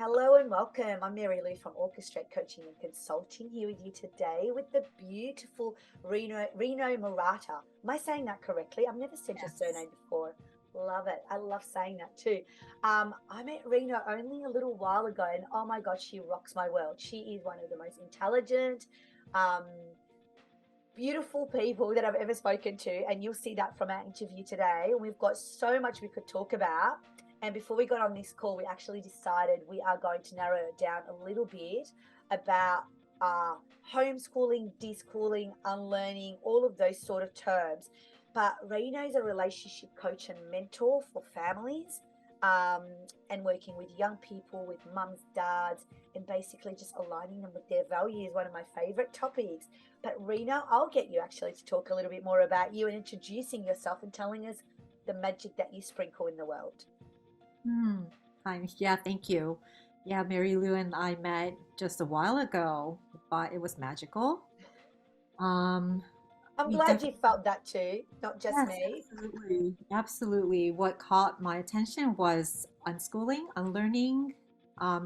Hello and welcome. I'm Mary Lou from Orchestrate Coaching and Consulting here with you today with the beautiful Rino Murata. Am I saying that correctly? I've never said your Yes. surname before. Love it. I love saying that too. I met Reno only a little while ago, and oh my God, she rocks my world. She is one of the most intelligent, um, beautiful people that I've ever spoken to, and you'll see that from our interview today. And we've got so much we could talk about. And before we got on this call, we actually decided we are going to narrow it down a little bit about uh, homeschooling, deschooling, unlearning, all of those sort of terms. But Reno's a relationship coach and mentor for families, um, and working with young people, with mums, dads, and basically just aligning them with their values. One of my favorite topics. But Rena, I'll get you actually to talk a little bit more about you and introducing yourself and telling us the magic that you sprinkle in the world. Hmm. Hi. Yeah, thank you. Yeah, Mary Lou and I met just a while ago, but it was magical. Um, I'm we glad you definitely, felt that too, not just yes, me. absolutely. Absolutely. What caught my attention was unschooling, unlearning,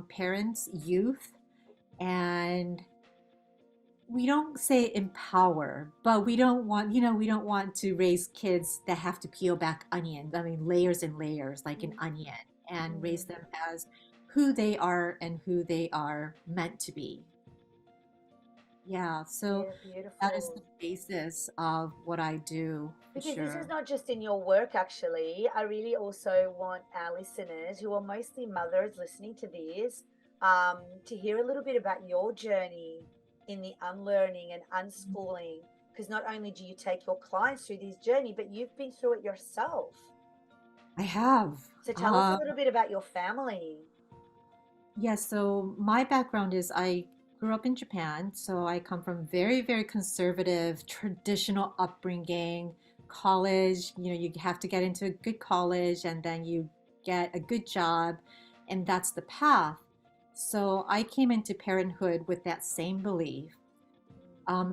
parents, youth, and we don't say empower, but we don't want to raise kids that have to peel back onions. I mean, layers and layers, like an onion, and raise them Mm, as who they are and who they are meant to be. Yeah, so yeah, that is beautiful. the basis of what I do for Because this is sure. not just in your work, actually. I really also want our listeners, who are mostly mothers listening to this, to hear a little bit about your journey in the unlearning and unschooling. Because not only do you take your clients through this journey, but you've been through it yourself. I have. So tell us a Uh, little bit about your family. Yes, so my background is I grew up in Japan, so I come from very, very conservative, traditional upbringing. College, you have to get into a good college and then you get a good job, and that's the path. So I came into parenthood with that same belief.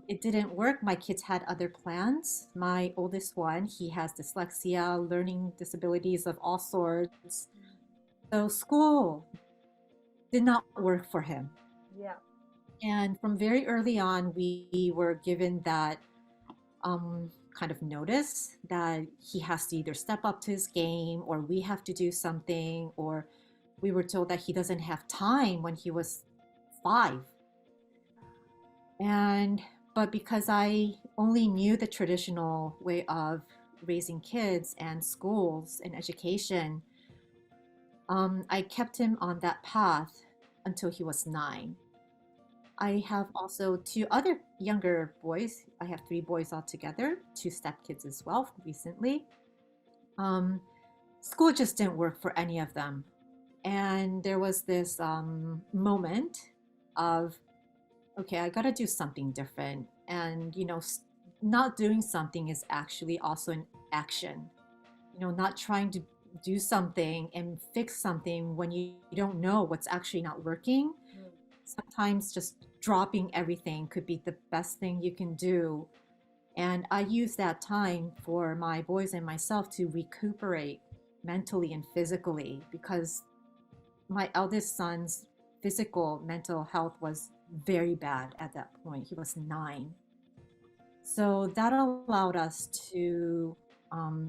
It didn't work. My kids had other plans. My oldest one, he has dyslexia, learning disabilities of all sorts. So school did not work for him. Yeah. And from very early on, we were given that kind of notice that he has to either step up to his game or we have to do something, or we were told that he doesn't have time when he was 5. And but because I only knew the traditional way of raising kids and schools and education, I kept him on that path until he was 9. I have also two other younger boys. I have 3 boys altogether, 2 stepkids as well recently. Um, School just didn't work for any of them. And there was this moment of, okay, I got to do something different. And, not doing something is actually also an action. Not trying to do something and fix something when you don't know what's actually not working. Mm. Sometimes just dropping everything could be the best thing you can do. And I use that time for my boys and myself to recuperate mentally and physically because my eldest son's physical mental health was very bad at that point. He was 9. So that allowed us to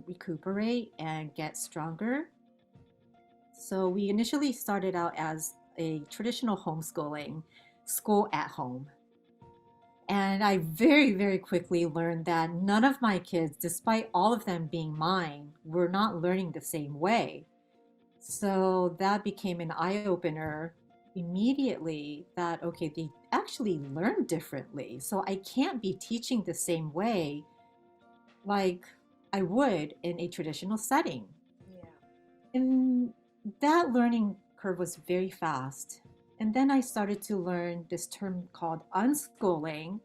recuperate and get stronger. So we initially started out as a traditional homeschooling, school at home. And I very, very quickly learned that none of my kids, despite all of them being mine, were not learning the same way. So that became an eye opener immediately that, okay, they actually learn differently. So I can't be teaching the same way like I would in a traditional setting. Yeah. And that learning curve was very fast. And then I started to learn this term called unschooling.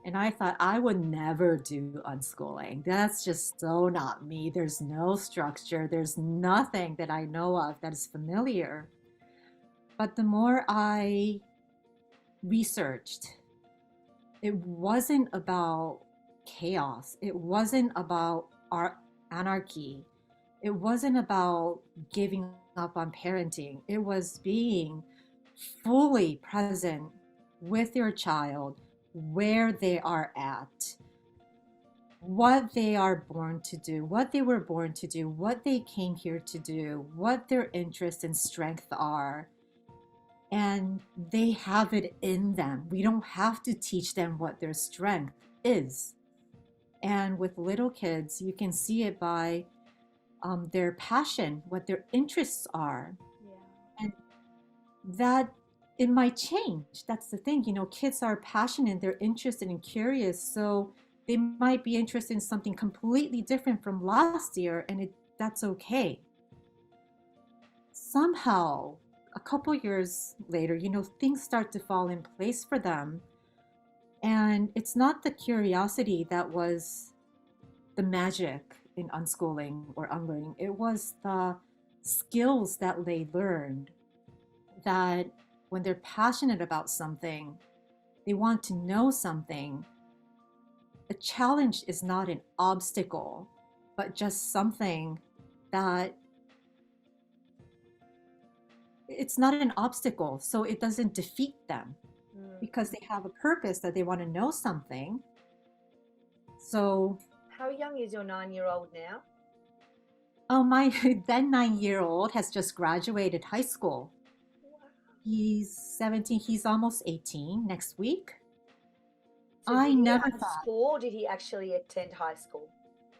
And I thought I would never do unschooling. That's just so not me. There's no structure, there's nothing that I know of that is familiar. But the more I researched, it wasn't about chaos, it wasn't about our anarchy, it wasn't about giving up on parenting. It was being fully present with your child where they are at, what they are born to do, what they were born to do, what they came here to do, what their interests and strengths are. And they have it in them. We don't have to teach them what their strength is. And with little kids, you can see it by their passion, what their interests are. Yeah. And that it might change. That's the thing. Kids are passionate, they're interested and curious. So they might be interested in something completely different from last year, and that's okay. Somehow, a couple years later, things start to fall in place for them. And it's not the curiosity that was the magic in unschooling or unlearning. It was the skills that they learned, that when they're passionate about something, they want to know something. A challenge is not an obstacle, but just something that it's not an obstacle. So it doesn't defeat them Mm. because they have a purpose that they want to know something. So, How young is your 9-year-old now? oh, my then 9-year old has just graduated high school. Wow. He's 17, he's almost 18 next week. So I did he never thought unschool or did he actually attend high school?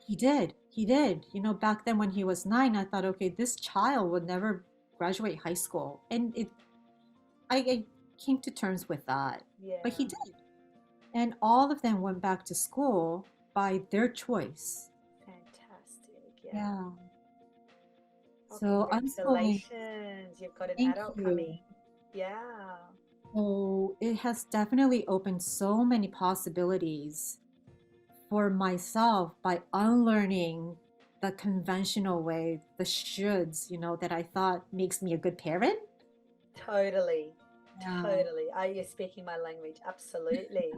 he did. He did. Back then when he was 9, I thought, okay, this child would never graduate high school. And I came to terms with that. But he Yeah. did. And all of them went back to school by their choice. Fantastic. Yeah. Yeah. Oh, So unschooling, congratulations. You've got an thank adult you. coming. Yeah. So it has definitely opened so many possibilities for myself by unlearning the conventional way, the shoulds, that I thought makes me a good parent. Totally. Yeah. Totally. Are you speaking my language? Absolutely.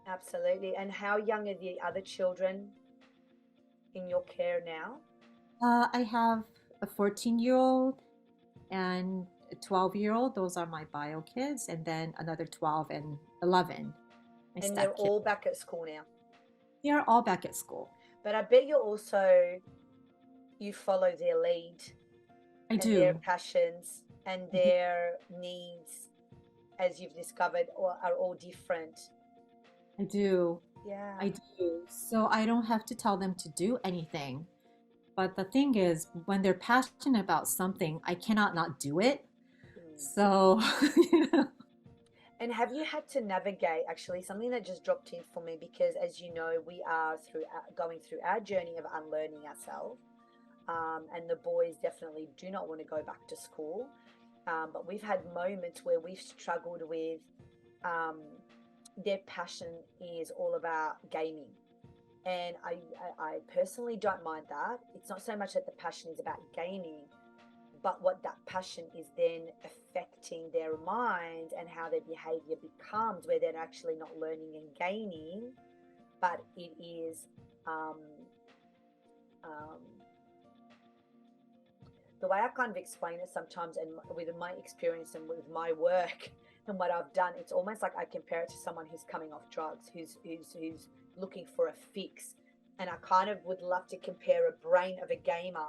Absolutely. And how young are the other children in your care now? I have a 14-year-old and a 12-year-old. Those are my bio kids. And then another 12 and 11, my And they're step kids. all back at school now. They are all back at school. But I bet you follow their lead I and their do. passions and I do. their needs, as you've discovered, are all different. I do. Yeah. I do. So I don't have to tell them to do anything. But the thing is, when they're passionate about something, I cannot not do it. Mm. So, you know, And have you had to navigate actually something that just dropped in for me because, as you know, we are going through our journey of unlearning ourselves, and the boys definitely do not want to go back to school. But we've had moments where we've struggled with um, their passion is all about gaming. And I personally don't mind that. It's not so much that the passion is about gaming, but what that passion is then affecting their mind and how their behavior becomes, where they're actually not learning and gaining, but it is um, um, the way I kind of explain it sometimes, and with my experience and with my work and what I've done, it's almost like I compare it to someone who's coming off drugs, who's looking for a fix. And I kind of would love to compare a brain of a gamer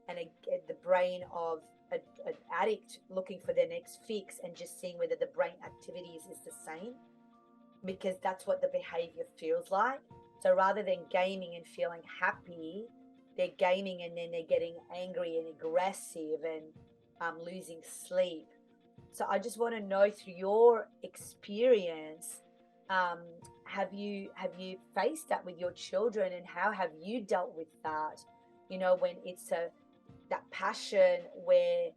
and the brain of an addict looking for their next fix and just seeing whether the brain activities is the same, because that's what the behavior feels like. So rather than gaming and feeling happy, they're gaming and then they're getting angry and aggressive and losing sleep. So I just want to know, through your experience, um, have you faced that with your children, and how have you dealt with that? When it's that passion where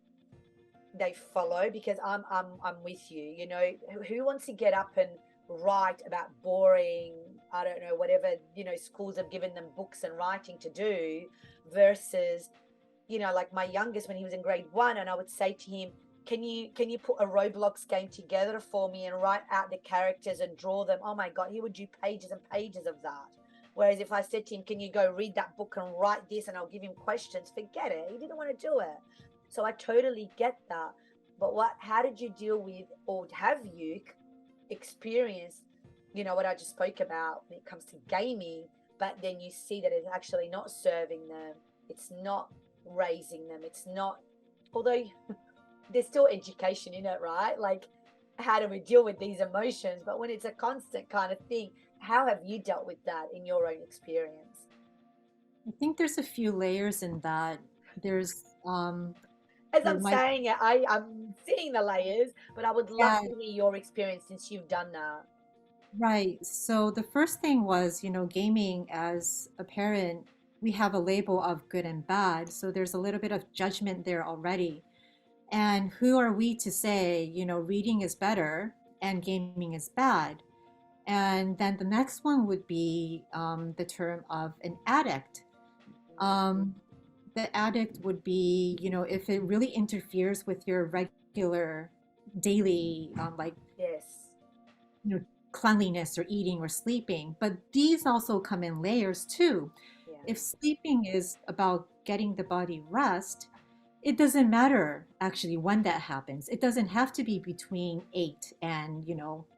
they follow, because I'm with you. Who wants to get up and write about boring, I don't know, whatever, schools have given them books and writing to do, versus, like my youngest, when he was in grade 1, and I would say to him, can you put a Roblox game together for me and write out the characters and draw them? Oh my god, he would do pages and pages of that. Whereas if I said to him, can you go read that book and write this, and I'll give him questions, forget it, he didn't want to do it. So I totally get that. But how did you deal with, or have you experienced, what I just spoke about when it comes to gaming, but then you see that it's actually not serving them, it's not raising them, it's not, although there's still education in it, right? Like, how do we deal with these emotions? But when it's a constant kind of thing, how have you dealt with that in your own experience? I think there's a few layers in that. There's As there I'm might saying it, I'm seeing the layers, but I would love yeah, to hear your experience since you've done that. right. So the first thing was, gaming as a parent, we have a label of good and bad. So there's a little bit of judgment there already. And who are we to say, reading is better and gaming is bad? And then the next one would be the term of an addict. Um, the addict would be, if it really interferes with your regular daily, like, Yes. you know, cleanliness or eating or sleeping. But these also come in layers too. Yeah. If sleeping is about getting the body rest, it doesn't matter actually when that happens. It doesn't have to be between 8 and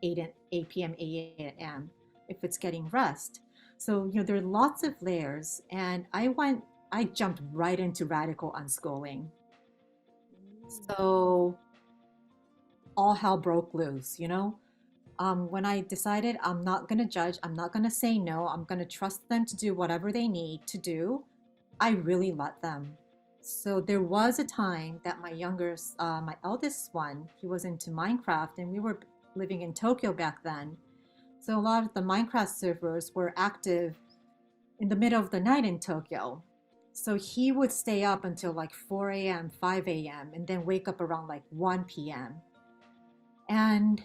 8 and 8 p.m. 8 a.m. if it's getting rest. So there are lots of layers, and I jumped right into radical unschooling. So all hell broke loose. When I decided I'm not going to judge, I'm not going to say no, I'm going to trust them to do whatever they need to do, I really let them. So there was a time that my eldest one, he was into Minecraft, and we were living in Tokyo back then. So a lot of the Minecraft servers were active in the middle of the night in Tokyo. So he would stay up until like 4 a.m., 5 a.m., and then wake up around like 1 p.m. And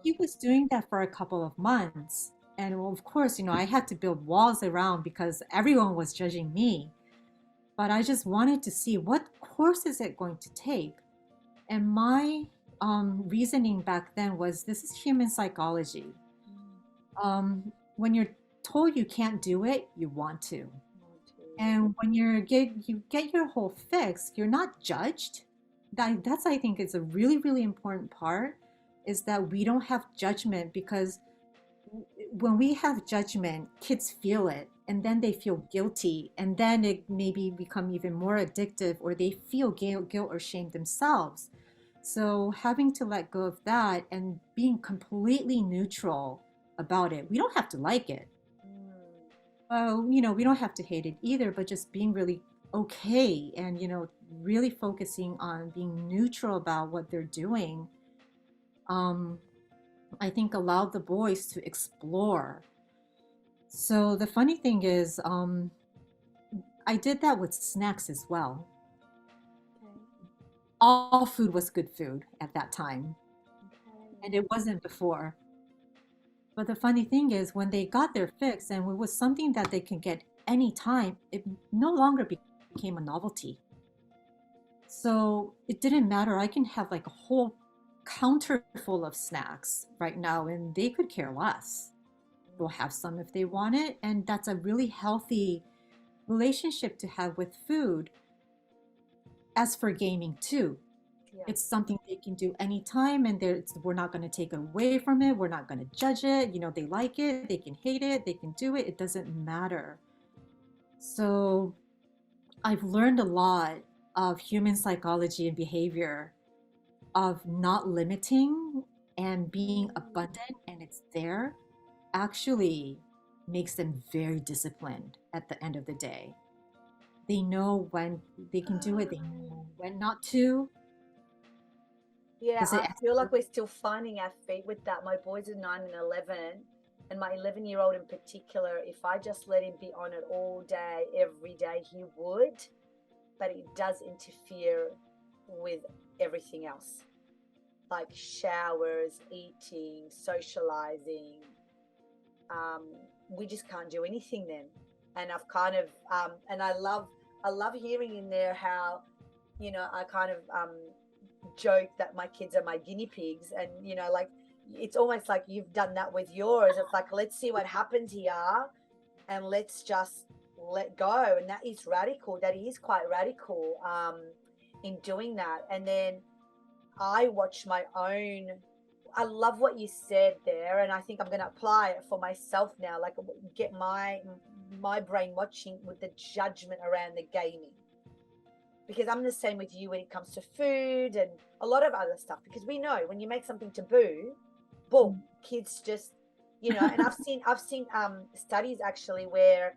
he was doing that for a couple of months. And well, of course, I had to build walls around because everyone was judging me. But I just wanted to see what course is it going to take. And my reasoning back then was this is human psychology. When you're told you can't do it, you want to. And when you get your whole fix, you're not judged. That's I think is a really really important part is that we don't have judgment because when we have judgment, kids feel it and then they feel guilty and then it maybe become even more addictive or they feel guilt or shame themselves. So having to let go of that and being completely neutral about it. We don't have to like it. Well, we don't have to hate it either, but just being really okay and, really focusing on being neutral about what they're doing, um, I think allowed the boys to explore. So the funny thing is, I did that with snacks as well. All food was good food at that time, and it wasn't before. But the funny thing is, when they got their fix and it was something that they can get anytime, it no longer became a novelty. So it didn't matter. I can have like a whole counter full of snacks right now, and they could care less. They'll have some if they want it. And that's a really healthy relationship to have with food. As for gaming, too, Yeah. it's something they can do anytime, and we're not going to take it away from it. We're not going to judge it. They like it, they can hate it, they can do it. It doesn't matter. So I've learned a lot of human psychology and behavior of not limiting and being abundant, and it's there actually makes them very disciplined at the end of the day. They know when they can do it, they know when not to. Yeah, Does it I feel answer? like we're still finding our feet with that. My boys are 9 and 11, and my 11-year-old in particular, if I just let him be on it all day, every day, he would, but it does interfere with everything else, like showers, eating, socializing. Um, we just can't do anything then. And I've kind of, and I love hearing in there how, I kind of joke that my kids are my guinea pigs, and like it's almost like you've done that with yours. It's like, let's see what happens here, and let's just let go. And that is radical. That is quite radical, in doing that. And then I watch my own. I love what you said there, and I think I'm going to apply it for myself now. Like, get my brain watching with the judgment around the gaming, because I'm the same with you when it comes to food and a lot of other stuff. Because we know when you make something taboo, boom, kids just, And I've seen studies actually where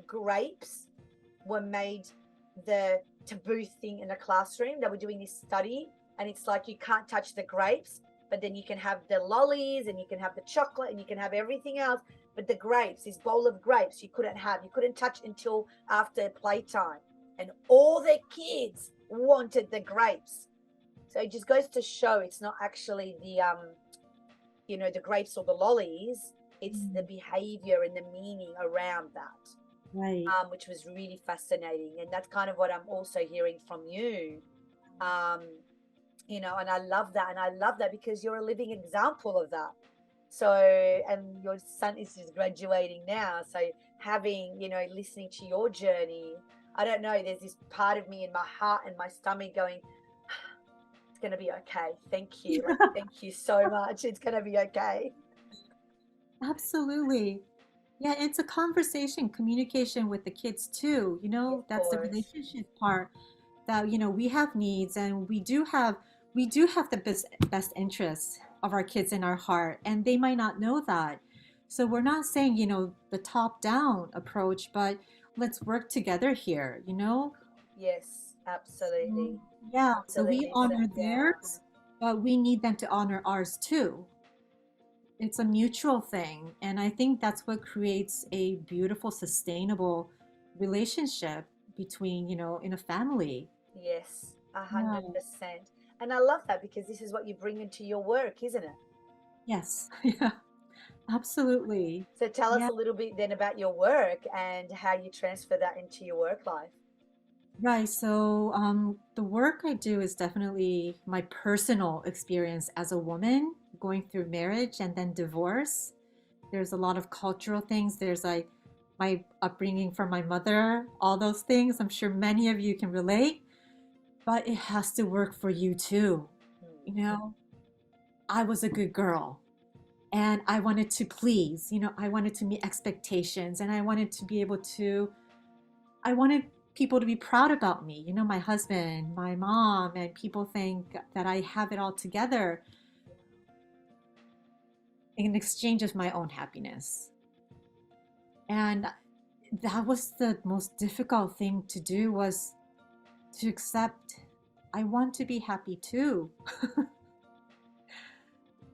grapes were made the taboo thing in the classroom. They were doing this study, and it's like you can't touch the grapes, but then you can have the lollies and you can have the chocolate and you can have everything else. But the grapes, this bowl of grapes, you couldn't touch until after playtime. And all the kids wanted the grapes. So it just goes to show it's not actually the grapes or the lollies. It's the Mm, behavior and the meaning around that, right. which was really fascinating. And that's kind of what I'm also hearing from you. Um, and I love that. And I love that because you're a living example of that. So, and your son is just graduating now. So, listening to your journey, I don't know, there's this part of me in my heart and my stomach going, it's going to be okay. Thank you. Like, thank you so much. It's going to be okay. Absolutely. Yeah, it's a conversation, communication with the kids too. Of That's the course. relationship part that, we have needs and we do have the best interests of our kids in our heart, and they might not know that. So we're not saying, the top down approach, but let's work together here. Yes, So, absolutely. yeah, so we Absolutely. So, honor yeah. theirs, but we need them to honor ours too. It's a mutual thing. And I think that's what creates a beautiful, sustainable relationship between, in a family. Yes, a Yeah. hundred percent. And I love that because this is what you bring into your work, isn't it? Yes. Yeah. Absolutely. So tell us Yeah. a little bit then about your work and how you transfer that into your work life. Right. So, the work I do is definitely my personal experience as a woman going through marriage and then divorce. There's a lot of cultural things. There's like my upbringing from my mother, all those things. I'm sure many of you can relate, but it has to work for you too. You Hmm. know, I was a good girl and I wanted to please, I wanted to meet expectations and I wanted to be able to, I wanted people to be proud about me, my husband, my mom, and people think that I have it all together in exchange of my own happiness. And that was the most difficult thing to do, was to accept I want to be happy too.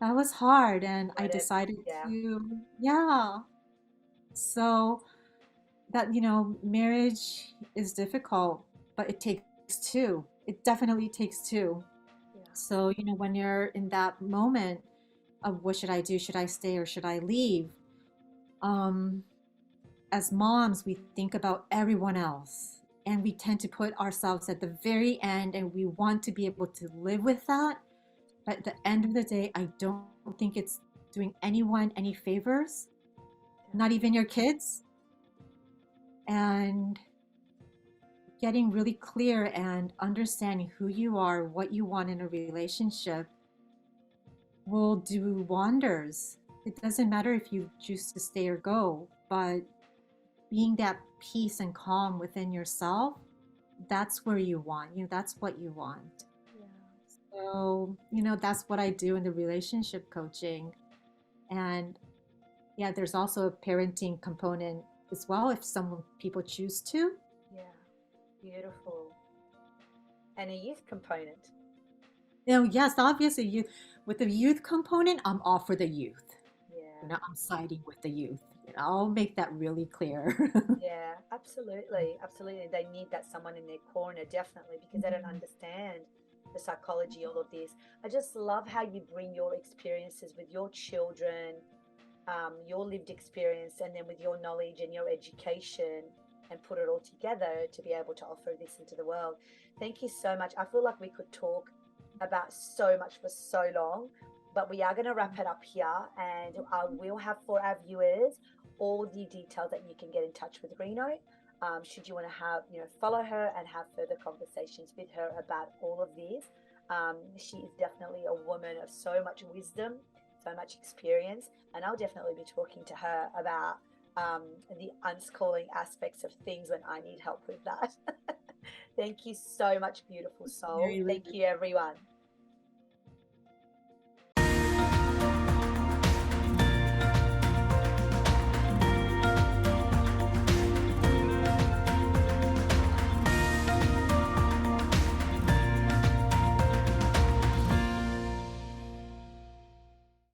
That was hard, and I What a, decided yeah, to, yeah. So that, marriage is difficult, but it takes two. It definitely takes two. yeah, So, when you're in that moment of what should I do? Should I stay or should I leave? Um, as moms, we think about everyone else and we tend to put ourselves at the very end and we want to be able to live with that. But at the end of the day, I don't think it's doing anyone any favors, yeah, not even your kids. And getting really clear and understanding who you are, what you want in a relationship will do wonders. It doesn't matter if you choose to stay or go, but being that peace and calm within yourself, that's where you want. That's what you want. yeah. So, that's what I do in the relationship coaching. And yeah, there's also a parenting component as well if some people choose to. Yeah. Beautiful. And a youth component. Yes, obviously, with the youth component, I'm all for the youth. Yeah. I'm siding with the youth. I'll make that really clear. Yeah, absolutely. Absolutely. They need that someone in their corner, definitely, because they don't understand the psychology, all of this. I just love how you bring your experiences with your children, your lived experience, and then with your knowledge and your education, and put it all together to be able to offer this into the world. Thank you so much. I feel like we could talk about so much for so long, but we are going to wrap it up here, and I will have for our viewers all the details that you can get in touch with Reno. Should you want to follow her and have further conversations with her about all of this. She is definitely a woman of so much wisdom, so much experience, and I'll definitely be talking to her about the unschooling aspects of things when I need help with that. Thank you so much, beautiful soul. Very Thank lovely. you, everyone.